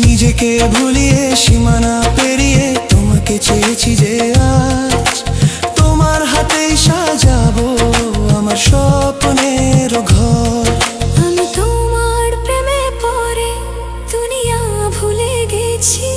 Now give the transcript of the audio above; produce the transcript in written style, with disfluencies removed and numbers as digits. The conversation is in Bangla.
নিজেকে ভুলিয়ে সীমানা পেরিয়ে তোমাকে চেয়েছি যে আজ তোমার হাতেই সাজাবো আমার স্বপ্নের ঘর। আমি তোমার প্রেমে পড়ে দুনিয়া ভুলে গেছি।